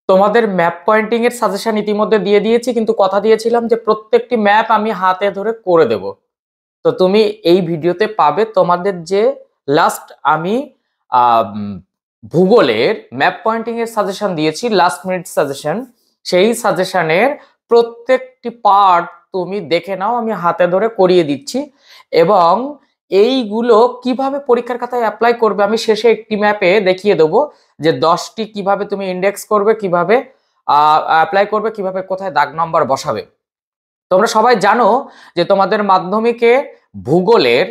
তোমাদের map pointing এর suggestion ইতিমধ্যে দিয়ে দিয়েছি, কিন্তু কথা দিয়েছিলাম যে প্রত্যেকটি ম্যাপ আমি হাতে ধরে করে দেব। তো তুমি এই ভিডিওতে পাবে তোমাদের যে লাস্ট আমি ভূগোলের ম্যাপ পয়েন্টিং এর সাজেশন দিয়েছি, লাস্ট মিনিট সাজেশন। সেই সাজেশনের প্রত্যেকটি পার্ট তুমি দেখে নাও, আমি হাতে ধরে করিয়ে দিচ্ছি। এবং এইগুলো কিভাবে পরীক্ষার খাতায় অ্যাপ্লাই করবে আমি শেষে একটি ম্যাপে দেখিয়ে দেবো, যে 10টি কিভাবে তুমি ইন্ডেক্স করবে, কিভাবে অ্যাপ্লাই করবে, কিভাবে কোথায় দাগ নম্বর বসাবে। তোমরা সবাই জানো যে তোমাদের মাধ্যমিকে ভূগোলের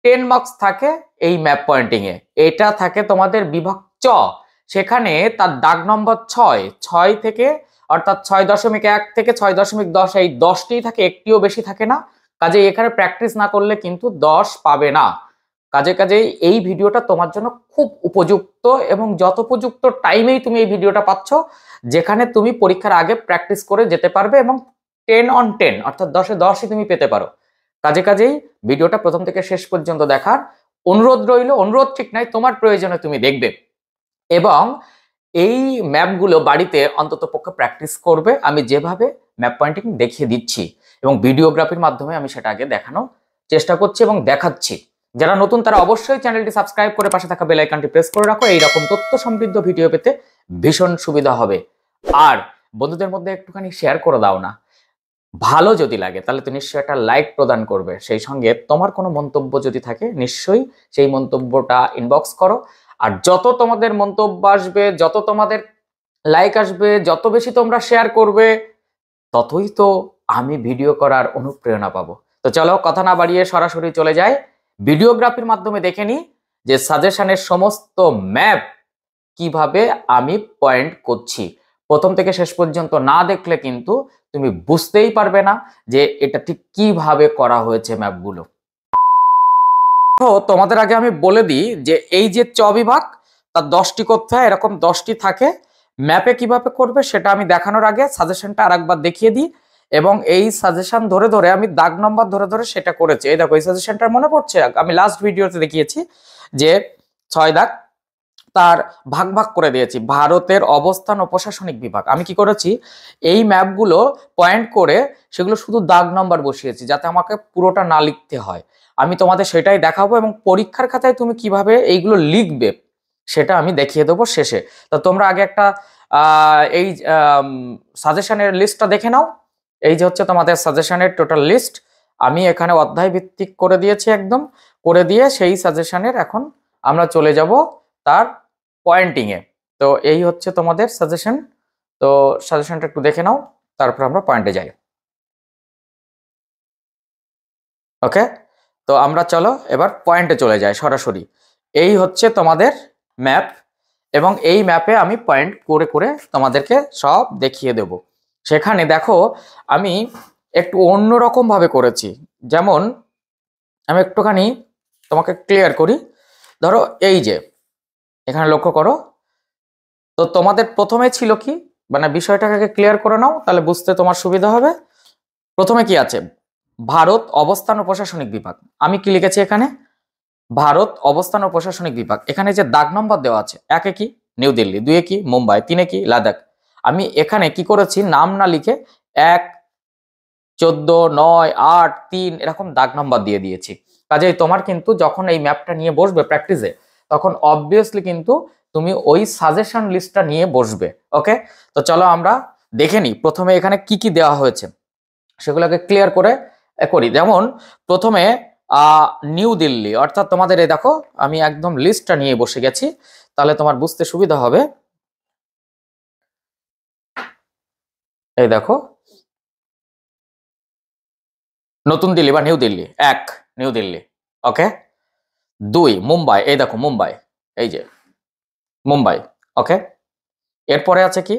10 মার্কস থাকে এই ম্যাপ পয়েন্টিং এ। এটা থাকে তোমাদের বিভাগ চ, সেখানে তার দাগ নম্বর 6 থেকে, অর্থাৎ 6.1 থেকে 6.10, এই 10টি থাকে, একটিও বেশি থাকে না। কাজে এখানে প্র্যাকটিস না করলে কিন্তু 10 পাবে না। কাজেই এই ভিডিওটা তোমার জন্য খুব উপযুক্ত, এবং যথোপযুক্ত টাইমেই তুমি এই ভিডিওটা পাচ্ছ, যেখানে তুমি পরীক্ষার আগে প্র্যাকটিস করে যেতে পারবে এবং 10 on 10 অর্থাৎ 10-এ 10ই তুমি পেতে পারো। কাজেই ভিডিওটা প্রথম থেকে শেষ পর্যন্ত দেখার অনুরোধ রইল। অনুরোধ ঠিক নাই, তোমার প্রয়োজনে তুমি দেখবে এবং এই ম্যাপগুলো বাড়িতে অন্তত পক্ষে প্র্যাকটিস করবে। আমি যেভাবে ম্যাপ পয়েন্টিং দেখিয়ে দিচ্ছি এবং ভিডিওগ্রাফির মাধ্যমে আমি সেটা আগে দেখানোর চেষ্টা করছি এবং দেখাচ্ছি। যারা নতুন তারা অবশ্যই চ্যানেলটি সাবস্ক্রাইব করে পাশে থাকা বেল আইকনটি প্রেস করে রাখো, এইরকম তথ্য সমৃদ্ধ ভিডিও পেতে ভীষণ সুবিধা হবে। আর বন্ধুদের মধ্যে একটুখানি শেয়ার করে দাও না, ভালো যদি লাগে তাহলে তো নিশ্চয়ই একটা লাইক প্রদান করবে। সেই সঙ্গে তোমার কোনো মন্তব্য যদি থাকে নিশ্চয়ই সেই মন্তব্যটা ইনবক্স করো। আর যত তোমাদের মন্তব্য আসবে, যত তোমাদের লাইক আসবে, যত বেশি তোমরা শেয়ার করবে, ততই তো আমি ভিডিও করার অনুপ্রেরণা পাবো। তো চলো কথা না বাড়িয়ে সরাসরি চলে যাই, ভিডিওগ্রাফির মাধ্যমে দেখে নিই যে সাজেশনের সমস্ত ম্যাপ কিভাবে আমি পয়েন্ট করছি। প্রথম থেকে শেষ পর্যন্ত না দেখলে কিন্তু তুমি বুঝতেই পারবে না যে এটা ঠিক কিভাবে করা হয়েছে ম্যাপগুলো। তো তোমাদের আগে আমি বলে দিই যে এই যে চ বিভাগ, তার 10টি করতে হয়, এরকম 10টি থাকে। ম্যাপে কিভাবে করবে সেটা আমি দেখানোর আগে সাজেশনটা আরেকবার দেখিয়ে দিই। এবং এই সাজেশন ধরে ধরে আমি দাগ নম্বর ধরে ধরে সেটা করেছি। এই দেখো এই সাজেশনটার মনে পড়ছে, আমি লাস্ট ভিডিওতে দেখিয়েছি যে 6 দাগ তার ভাগ ভাগ করে দিয়েছি। ভারতের অবস্থান ও প্রশাসনিক বিভাগ আমি কি করেছি, এই ম্যাপগুলো পয়েন্ট করে সেগুলো শুধু দাগ নাম্বার বসিয়েছি, যাতে আমাকে পুরোটা না লিখতে হয়। আমি তোমাদের সেটাই দেখাবো এবং পরীক্ষার খাতায় তুমি কিভাবে এইগুলো লিখবে সেটা আমি দেখিয়ে দেবো শেষে। তো তোমরা আগে একটা এই সাজেশনের লিস্টটা দেখে নাও। এই যে হচ্ছে তোমাদের সাজেশনের টোটাল লিস্ট, আমি এখানে অধ্যায় ভিত্তিক করে দিয়েছি, একদম করে দিয়ে সেই সাজেশনের এখন আমরা চলে যাব তার পয়েন্টিং এ। তো এই হচ্ছে তোমাদের সাজেশন। তো সাজেশনটা একটু দেখে নাও, তারপর আমরা পয়েন্টে যাই। ওকে, তো আমরা চলো এবার পয়েন্টে চলে যাই সরাসরি। এই হচ্ছে তোমাদের ম্যাপ, এবং এই ম্যাপে আমি পয়েন্ট করে করে তোমাদেরকে সব দেখিয়ে দেব। সেখানে দেখো আমি একটু অন্যরকম ভাবে করেছি। যেমন আমি একটুখানি তোমাকে ক্লিয়ার করি। ধরো এই যে এখানে লক্ষ্য করো, তো তোমাদের প্রথমে ছিল কি, মানে বিষয়টাকে ক্লিয়ার করে নাও তাহলে বুঝতে তোমার সুবিধা হবে। প্রথমে কি আছে, ভারত অবস্থান ও প্রশাসনিক বিভাগ। আমি কি লিখেছি এখানে, ভারত অবস্থান ও প্রশাসনিক বিভাগ। এখানে যে দাগ নম্বর দেওয়া আছে, 1-এ কি নিউ দিল্লি, 2-এ কি মুম্বাই, 3-এ কি লাদাখ। আমি এখানে কি করেছি, নাম না লিখে 1, 14, 9, 8, 3 এরকম দাগ নম্বর দিয়ে দিয়েছি। কাজেই তোমার কিন্তু যখন এই ম্যাপটা নিয়ে বসবে প্র্যাকটিসে, তখন অবভিয়াসলি কিন্তু তুমি ওই সাজেশন লিস্টটা নিয়ে বসবে। ওকে, তো চলো আমরা দেখে নিই প্রথমে এখানে কি কি দেওয়া হয়েছে, সেগুলোকে ক্লিয়ার করে করি। যেমন প্রথমে নিউ দিল্লি, অর্থাৎ তোমাদের এই দেখো আমি একদম লিস্টটা নিয়ে বসে গেছি, তাহলে তোমার বুঝতে সুবিধা হবে। এই দেখো নতুন দিল্লি বা নিউ দিল্লি, 1 নিউ দিল্লি। ওকে, 2 মুম্বাই, এই দেখো মুম্বাই, এই যে মুম্বাই। ওকে, এরপরে আছে কি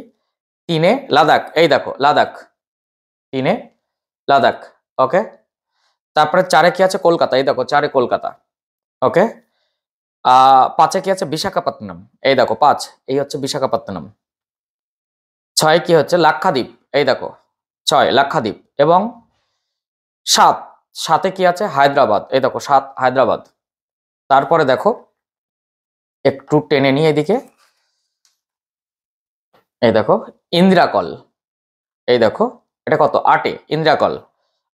3-এ লাদাখ, এই দেখো লাদাখ, 3-এ লাদাখ। ওকে, তারপরে 4-এ কি আছে কলকাতা, এই দেখো 4-এ কলকাতা। ওকে, 5-এ কি আছে বিশাখাপত্তনম, এই দেখো 5, এই হচ্ছে বিশাখাপত্তনম। 6-এ কি হচ্ছে লাক্ষাদ্বীপ, এই দেখো 6 লাক্ষাদ্বীপ। এবং 7-এ কি আছে হায়দ্রাবাদ, এই দেখো 7 হায়দ্রাবাদ। তারপরে দেখো একটু টেনে নিয়ে এদিকে, এই দেখো ইন্দিরাকল, এই দেখো এটা কত 8-এ ইন্দিরাকল,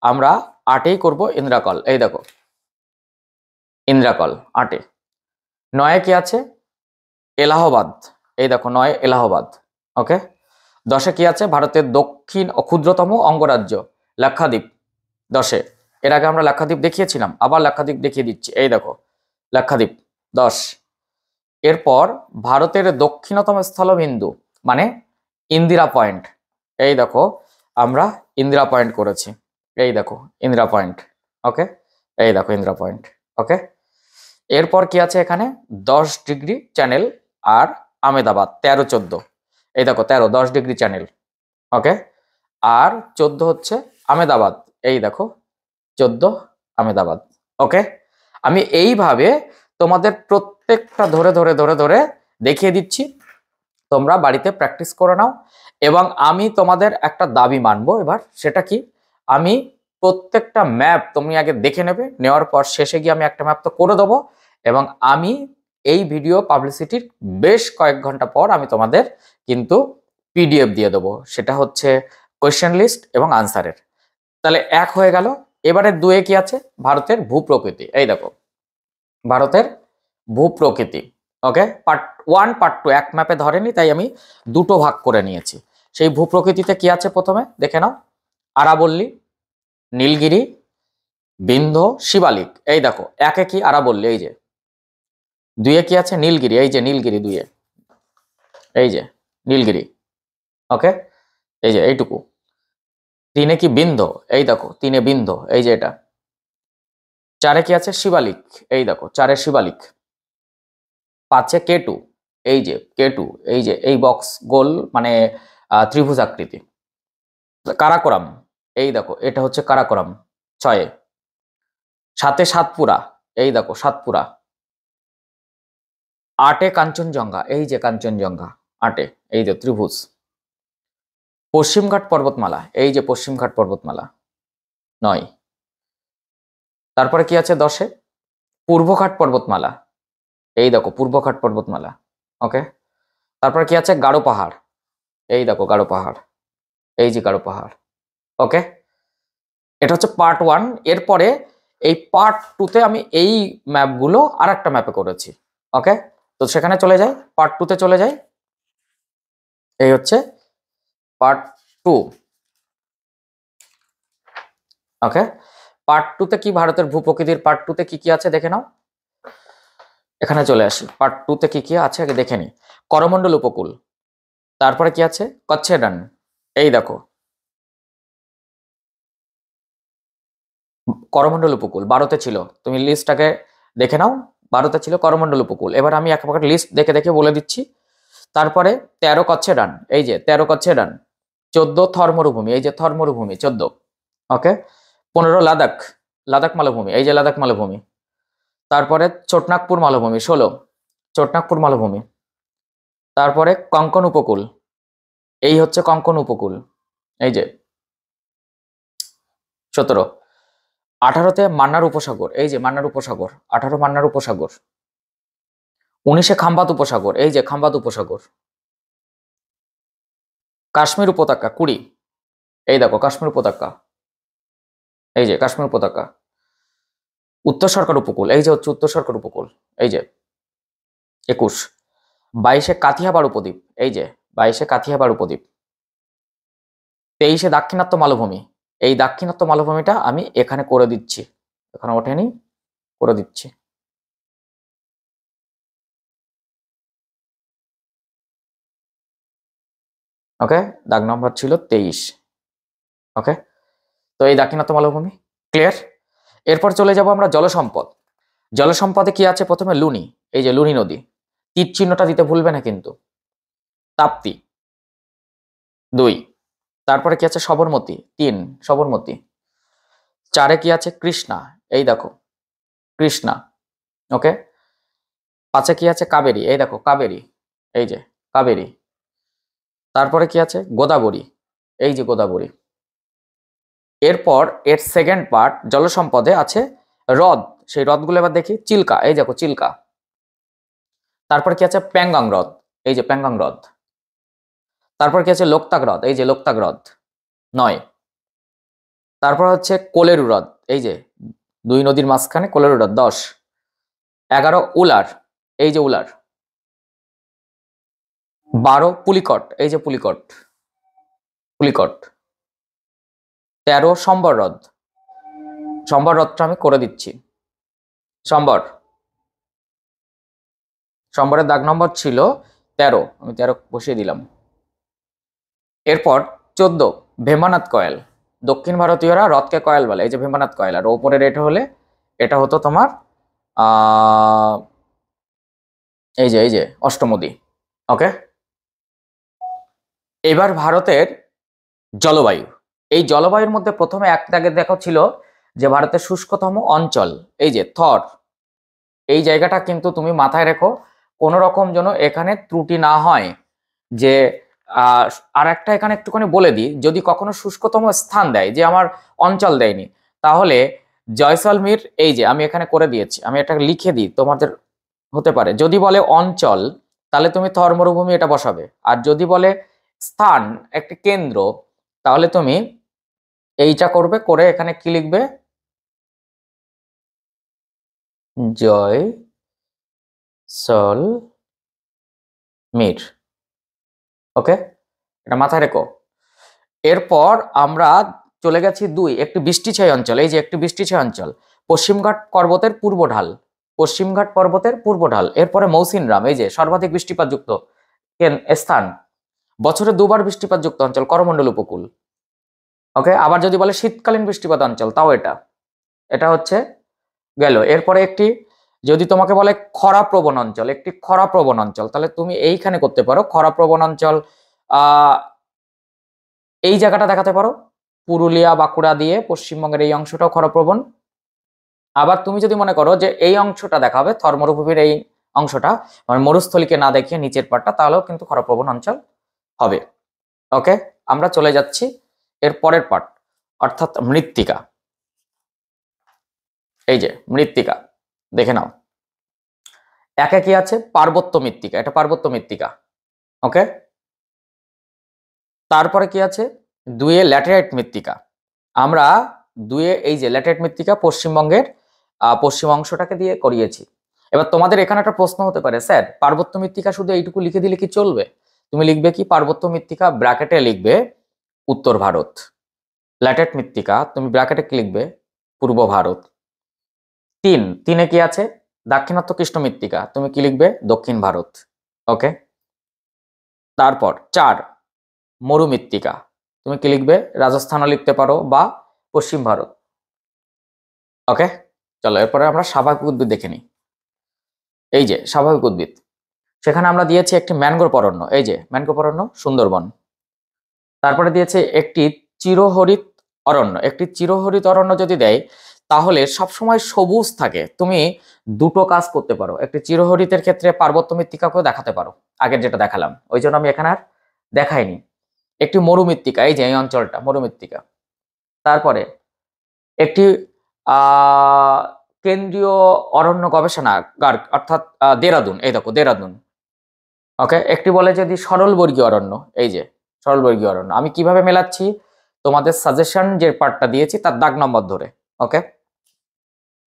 আমরা 8-এই করব ইন্দিরাকল। এই দেখো ইন্দিরাকল 8-এ। 9-এ কি আছে এলাহাবাদ, এই দেখো 9 এলাহাবাদ। ওকে। 10-এ কি আছে ভারতের দক্ষিণ ও ক্ষুদ্রতম অঙ্গরাজ্য লাক্ষাদ্বীপ 10-এ। এর আগে আমরা লাক্ষাদ্বীপ দেখিয়েছিলাম, আবার লাক্ষাদ্বীপ দেখিয়ে দিচ্ছি, এই দেখো লাক্ষাদ্বীপ 10। এরপর ভারতের দক্ষিণতম স্থলবিন্দু মানে ইন্দিরা পয়েন্ট, এই দেখো আমরা ইন্দিরা পয়েন্ট করেছি, এই দেখো ইন্দিরা পয়েন্ট। ওকে, এই দেখো ইন্দিরা পয়েন্ট। ওকে। এরপর কি আছে এখানে 10 ডিগ্রি চ্যানেল আর আমেদাবাদ 13-14, এই দেখো 13 10 ডিগ্রি চ্যানেল। ওকে। আর 14 হচ্ছে আমেদাবাদ, এই দেখো 14 আমেদাবাদ। ওকে। আমি এইভাবে তোমাদের প্রত্যেকটা ধরে ধরে ধরে ধরে দেখিয়ে দিচ্ছি, তোমরা বাড়িতে প্র্যাকটিস করে নাও। এবং আমি তোমাদের একটা দাবি মানবো এবার, সেটা কি, আমি প্রত্যেকটা ম্যাপ তুমি আগে দেখে নেবে, নেওয়ার পর শেষে গিয়ে আমি একটা ম্যাপ তো করে দেবো, এবং আমি এই ভিডিও পাবলিসিটির বেশ কয়েক ঘন্টা পর আমি তোমাদের কিন্তু পিডিএফ দিয়ে দেবো, সেটা হচ্ছে কোয়েশ্চেন লিস্ট এবং আনসারের। তাহলে 1 হয়ে গেল। এবারে 2-এ কি আছে ভারতের ভূপ্রকৃতি, এই দেখো ভারতের ভূপ্রকৃতি। ওকে, পার্ট 1 পার্ট 2 এক ম্যাপে ধরেনি, তাই আমি দুটো ভাগ করে নিয়েছি। সেই ভূপ্রকৃতিতে কি আছে প্রথমে দেখে নাও, আরাবল্লী, নীলগিরি, বিন্ধ্য, শিবালিক। এই দেখো 1-এ কি আরাবল্লী, এই যে 2-এ কি আছে নীলগিরি, এই যে নীলগিরি 2-এ, এই যে নীলগিরি। ওকে, এই যে এইটুকু। 3-এ কি বিন্ধ্য, এই দেখো 3-এ বিন্ধ্য, এই যে এটা। 4-এ কি আছে শিবালিক, এই দেখো 4-এ শিবালিক। 5-এ কেটু, এই যে কেটু, এই যে এই বক্স গোল মানে ত্রিভুজ আকৃতি। কারাকোরাম, এই দেখো এটা হচ্ছে কারাকোরাম 6-এ। 7-এ সাতপুরা, এই দেখো সাতপুরা। 8-এ কাঞ্চনজঙ্ঘা, এই যে কাঞ্চনজঙ্ঘা 8-এ, এই যে ত্রিভুজ। পশ্চিমঘাট পর্বতমালা, এই যে পশ্চিমঘাট পর্বতমালা 9। তারপরে কি আছে 10-এ পূর্বঘাট পর্বতমালা, এই দেখো পূর্বঘাট পর্বতমালা। ওকে। তারপরে কি আছে গারো পাহাড়, এই দেখো গারো পাহাড়, এই যে গারো পাহাড়। ওকে, এটা হচ্ছে পার্ট 1। এরপরে এই পার্ট 2-তে আমি এই ম্যাপগুলো আর একটা ম্যাপে করেছি। ওকে, তো সেখানে চলে যাই, পার্ট 2-তে চলে যাই। এই হচ্ছে পার্ট 2। ওকে, পার্ট 2-তে কি ভারতের ভূপ্রকৃতির পার্ট 2-তে কি কি আছে দেখে নাও। এখানে চলে আসি, পার্ট 2-তে কি কি আছে আগে দেখে নি। করমণ্ডল উপকূল, তারপরে কি আছে কচ্ছের রান, এই দেখো করমণ্ডল উপকূল 12-তে ছিল, তুমি লিস্টটাকে দেখে নাও, 12-তে ছিল করমণ্ডল উপকূল। এবার আমি এক পাকেট লিস্ট দেখে দেখে বলে দিচ্ছি। তারপরে 13 কচ্ছের রান, এই যে 13 কচ্ছের রান। 14 থর মরুভূমি, এই যে থর মরুভূমি 14। ওকে। 15 লাদাখ, লাদাখ মালভূমি, এই যে লাদাখ মালভূমি। তারপরে ছোটনাগপুর মালভূমি 16, ছোটনাগপুর মালভূমি। তারপরে কঙ্কন উপকূল, এই হচ্ছে কঙ্কন উপকূল, এই যে 17। 18-তে মান্নার উপসাগর, এই যে মান্নার উপসাগর 18 মান্নার উপসাগর। 19-এ খাম্বাত উপসাগর, এই যে খাম্বাত উপসাগর। কাশ্মীর উপত্যকা 20, এই দেখো কাশ্মীর উপত্যকা, এই যে কাশ্মীর উপত্যকা। উত্তর সরকার উপকূল, এই যে হচ্ছে উত্তর সরকার উপকূল, এই যে 21। 22-এ কাথিয়াবাড় উপদ্বীপ, এই যে 22-এ কাথিয়াবাড় উপদ্বীপ। 23-এ দাক্ষিণাত্য মালভূমি, এই দাক্ষিণাত্য মালভূমিটা আমি এখানে করে দিচ্ছি, এখানে ওঠেনি, করে দিচ্ছি। ওকে, দাগ নম্বর ছিল 23। ওকে, তো এই দাক্ষিণাত্য মালভূমি ক্লিয়ার। এরপর চলে যাব আমরা জলসম্পদ। জলসম্পদে কি আছে প্রথমে লুনি, এই যে লুনি নদী, তীর চিহ্নটা দিতে ভুলবে না কিন্তু। তাপ্তি 2। তারপরে কি আছে সবরমতী 3, সবরমতী। 4-এ কি আছে কৃষ্ণা, এই দেখো কৃষ্ণা। ওকে। 5-এ কি আছে কাবেরী, এই দেখো কাবেরী, এই যে কাবেরী। তারপরে কি আছে গোদাবরী, এই যে গোদাবরী। এরপর এর সেকেন্ড পার্ট জলসম্পদে আছে হ্রদ, সেই হ্রদগুলো এবার দেখি। চিল্কা, এই দেখো চিল্কা। তারপর কি আছে প্যাংগং হ্রদ, এই যে প্যাংগং হ্রদ। তারপর কি আছে লোকতাক হ্রদ, এই যে লোকতাক হ্রদ 9। তারপর হচ্ছে কোলেরু হ্রদ, এই যে দুই নদীর মাঝখানে কোলেরু হ্রদ 10। 11 উলার, এই যে উলার। 12 পুলিকট, এই যে পুলিকট, পুলিকট। 13 সম্বর হ্রদ, সম্বর হ্রদটা আমি করে দিচ্ছি। সম্বর, সম্বরের দাগ নম্বর ছিল 13, আমি 13 বসিয়ে দিলাম। এরপর 14 ভেম্বানাথ কয়েল, দক্ষিণ ভারতীয়রা হ্রদকে কয়েল বলে, এই যে ভেম্বানাথ কয়েল। আর ওপরের এটা হতো তোমার এই যে অষ্টমদী। ওকে, এবার ভারতের জলবায়ু। এই জলবায়ুর মধ্যে প্রথমে এক দাগে দেখো ছিল যে ভারতের শুষ্কতম অঞ্চল, এই যে থর। এই জায়গাটা কিন্তু তুমি মাথায় রেখো, কোনো রকম যেন এখানে ত্রুটি না হয়। যে আর একটা এখানে একটুখানি বলে দিই, যদি কখনো শুষ্কতম স্থান দেয়, যে আমার অঞ্চল দেয়নি, তাহলে জয়সলমীর, এই যে আমি এখানে করে দিয়েছি, আমি এটা লিখে দিই তোমাদের হতে পারে। যদি বলে অঞ্চল, তাহলে তুমি থর মরুভূমি এটা বসাবে। আর যদি বলে স্থান, একটি কেন্দ্র, তাহলে তুমি এইটা করবে, করে এখানে কি লিখবে, জয়সলমীর। ওকে, এটা মাথায় রেখো। এরপর আমরা চলে গেছি 2, একটি বৃষ্টিছায়া অঞ্চল, এই যে একটি বৃষ্টিছায়া অঞ্চল, পশ্চিমঘাট পর্বতের পূর্ব ঢাল, পশ্চিমঘাট পর্বতের পূর্ব ঢাল। এরপরে মৌসিনরাম, এই যে সর্বাধিক বৃষ্টিপাতযুক্ত স্থান, বছরে 2বার বৃষ্টিপাতযুক্ত অঞ্চল, করমণ্ডল উপকূল। ওকে, আবার যদি বলে শীতকালীন বৃষ্টিপাত অঞ্চল, তাও এটা হচ্ছে গেল। এরপরে একটি, যদি তোমাকে বলে খরাপ্রবণ অঞ্চল, একটি খরাপ্রবণ অঞ্চল, তাহলে তুমি এইখানে করতে পারো খরাপ্রবণ অঞ্চল। এই জায়গাটা দেখাতে পারো, পুরুলিয়া বাঁকুড়া দিয়ে পশ্চিমবঙ্গের এই অংশটাও খরাপ্রবণ। আবার তুমি যদি মনে করো যে এই অংশটা দেখাবে, থর মরুভূমির এই অংশটা, মানে মরুস্থলীকে না দেখিয়ে নিচের পাটটা, তাহলেও কিন্তু খরাপ্রবণ অঞ্চল হবে। ওকে, আমরা চলে যাচ্ছি এর পরের পার্ট, অর্থাৎ মৃত্তিকা। এই যে মৃত্তিকা দেখে নাও, একে কি আছে, পার্বত্য মৃত্তিকা, এটা পার্বত্য মৃত্তিকা। ওকে, তারপরে কি আছে, 2 ল্যাটেরাইট মৃত্তিকা। আমরা 2 এই যে ল্যাটেরাইট মৃত্তিকা পশ্চিমবঙ্গের পশ্চিম অংশটাকে দিয়ে করিয়েছি। এবার তোমাদের এখানে একটা প্রশ্ন হতে পারে, স্যার পার্বত্য মৃত্তিকা শুধু এইটুকু লিখে দিলে কি চলবে? তুমি লিখবে কি, পার্বত্য মৃত্তিকা ব্র্যাকেটে লিখবে উত্তর ভারত, ল্যাটেরাইট মৃত্তিকা তুমি ব্র্যাকেটে কি লিখবে, পূর্ব ভারত। 3 কি আছে, দাক্ষিণাত্য কৃষ্ণ মৃত্তিকা, তুমি কি লিখবে, দক্ষিণ ভারত। ওকে, তারপর 4 মরুমৃত্তিকা, তুমি কি লিখবে, রাজস্থানও লিখতে পারো বা পশ্চিম ভারত। ওকে, চলো এরপরে আমরা স্বাভাবিক উদ্ভিদ দেখে নিই। এই যে স্বাভাবিক উদ্ভিদ, সেখানে আমরা দিয়েছি একটি ম্যানগ্রোভ অরণ্য, এই যে ম্যানগ্রোভ অরণ্য সুন্দরবন। তারপরে দিয়েছে একটি চিরহরিত অরণ্য, একটি চিরহরিত অরণ্য যদি দেয়, তাহলে সবসময় সবুজ থাকে। তুমি দুটো কাজ করতে পারো, একটি চিরহরিতের ক্ষেত্রে পার্বত্য মৃত্তিকাকেও দেখাতে পারো, আগের যেটা দেখালাম, ওই জন্য আমি এখানে আর দেখাইনি। একটি মরুমৃত্তিকা, এই যে এই অঞ্চলটা মরুমৃত্তিকা। তারপরে একটি কেন্দ্রীয় অরণ্য গবেষণাগার, অর্থাৎ দেরাদুন, এই দেখো দেরাদুন। ওকে, একটি বলে যদি সরলবর্গীয় অরণ্য, এই যে সরলবর্গীয় অরণ্য। আমি কিভাবে মেলাচ্ছি, তোমাদের সাজেশন যে পার্টটা দিয়েছি তার দাগ নম্বর ধরে। ওকে,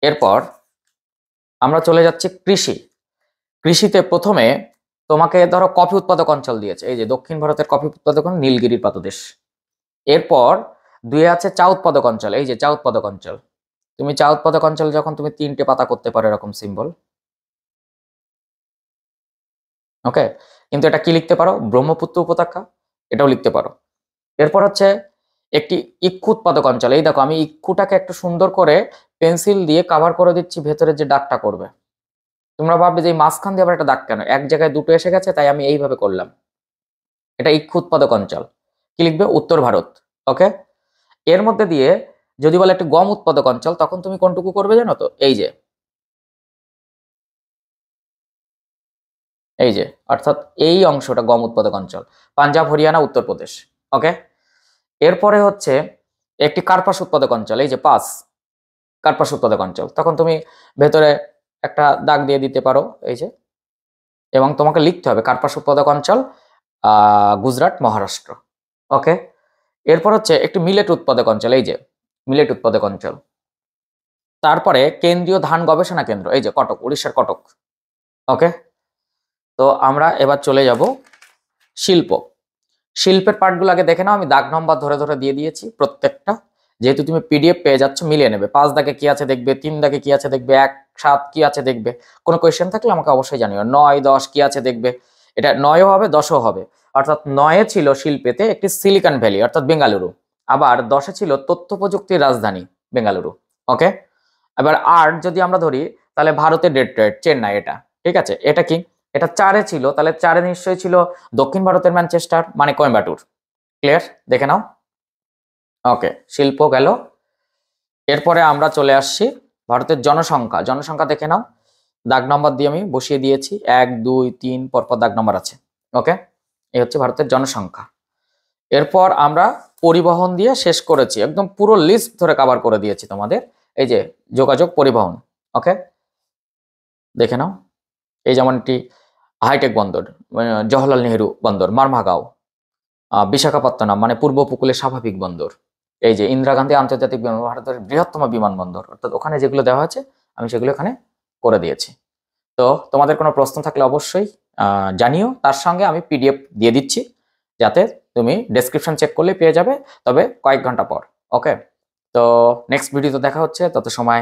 এরপর আমরা চলে যাচ্ছি কৃষি। কৃষিতে প্রথমে তোমাকে ধরো কফি উৎপাদক অঞ্চল দিয়েছে, এই যে দক্ষিণ ভারতের কফি উৎপাদক নীলগিরির পাদদেশ। এরপর 2 আছে চা উৎপাদক অঞ্চল, এই যে চা উৎপাদক অঞ্চল। তুমি চা উৎপাদক অঞ্চল যখন তুমি 3টে পাতা করতে পারো এরকম সিম্বল। ওকে, কিন্তু এটা কি লিখতে পারো, ব্রহ্মপুত্র উপত্যকা, এটাও লিখতে পারো। এরপর হচ্ছে একটি ইক্ষু উৎপাদক অঞ্চল, এই দেখো আমি ইক্ষুটাকে একটু সুন্দর করে পেন্সিল দিয়ে কাভার করে দিচ্ছি, ভেতরে যে দাগটা করবে। তোমরা ভাববে যে মাঝখান দিয়ে আবার একটা দাগ কেন, এক জায়গায় দুটো এসে গেছে, তাই আমি এইভাবে করলাম। এটা ইক্ষু উৎপাদক অঞ্চল, কি লিখবে, উত্তর ভারত। ওকে, এর মধ্যে দিয়ে যদি বলে একটি গম উৎপাদক অঞ্চল, তখন তুমি কোনটুকু করবে জানো তো, এই যে অর্থাৎ এই অংশটা গম উৎপাদক অঞ্চল, পাঞ্জাব হরিয়ানা উত্তরপ্রদেশ। ওকে, এরপরে হচ্ছে একটি কার্পাস উৎপাদক অঞ্চল, এই যে কার্পাস উৎপাদক অঞ্চল, তখন তুমি ভেতরে একটা দাগ দিয়ে দিতে পারো, এই যে, এবং তোমাকে লিখতে হবে কার্পাস উৎপাদক অঞ্চল গুজরাট, মহারাষ্ট্র। ওকে, এরপর হচ্ছে একটি মিলেট উৎপাদক অঞ্চল, এই যে মিলেট উৎপাদক অঞ্চল। তারপরে কেন্দ্রীয় ধান গবেষণা কেন্দ্র, এই যে কটক, উড়িষ্যার কটক। ওকে, তো আমরা এবার চলে যাব শিল্প। শিল্পের পার্টগুলো আগে দেখে নাও, আমি দাগ নম্বর ধরে ধরে দিয়ে দিয়েছি প্রত্যেকটা। যেহেতু তুমি পিডিএফ পেয়ে যাচ্ছ, মিলিয়ে নেবে। 5 দাগে কি আছে দেখবে, 3 দাগে কি আছে দেখবে, 1, 7 কি আছে দেখবে। কোনো কোয়েশ্চেন থাকলে আমাকে অবশ্যই জানিও। 9, 10 কি আছে দেখবে। এটা 9ও হবে, 10ও হবে। অর্থাৎ 9-এ ছিল শিল্পেতে একটি সিলিকন ভ্যালি অর্থাৎ বেঙ্গালুরু, আবার 10-এ ছিল তথ্য প্রযুক্তির রাজধানী বেঙ্গালুরু। ওকে, এবার 8 যদি আমরা ধরি তাহলে ভারতের ডেট্রয়েট, চেন্নাই, এটা ঠিক আছে। এটা কি, এটা 4-এ ছিল, তাহলে 4-এ নিশ্চয়ই ছিল দক্ষিণ ভারতের ম্যানচেস্টার মানে কোয়েম্বাটুর। ক্লিয়ার, দেখে নাও। ওকে, শিল্প গেল। এরপরে আমরা চলে আসছি ভারতের জনসংখ্যা। জনসংখ্যা দেখে নাও, দাগ নম্বর দিয়ে আমি বসিয়ে দিয়েছি, 1, 2, 3 পরপর দাগ নম্বর আছে। ওকে, এই হচ্ছে ভারতের জনসংখ্যা। এরপর আমরা পরিবহন দিয়ে শেষ করেছি, একদম পুরো লিস্ট ধরে কভার করে দিয়েছি তোমাদের। এই যে যোগাযোগ, পরিবহন। ওকে, দেখে নাও, এই যেমনটি হাইটেক বন্দর, জওহরলাল নেহেরু বন্দর, মারমাগাঁও, বিশাখাপত্তনম মানে পূর্ব উপকূলের স্বাভাবিক বন্দর। এই যে ইন্দিরা গান্ধী আন্তর্জাতিক বিমানবন্দর, ভারতের বৃহত্তম বিমানবন্দর। অর্থাৎ ওখানে যেগুলো দেওয়া আছে আমি সেগুলো এখানে করে দিয়েছি। তো তোমাদের কোনো প্রশ্ন থাকলে অবশ্যই জানিও। তার সঙ্গে আমি পিডিএফ দিয়ে দিচ্ছি, যাতে তুমি ডেসক্রিপশন চেক করলে পেয়ে যাবে, তবে কয়েক ঘন্টা পর। ওকে, তো নেক্সট ভিডিওতে দেখা হচ্ছে, তত সময়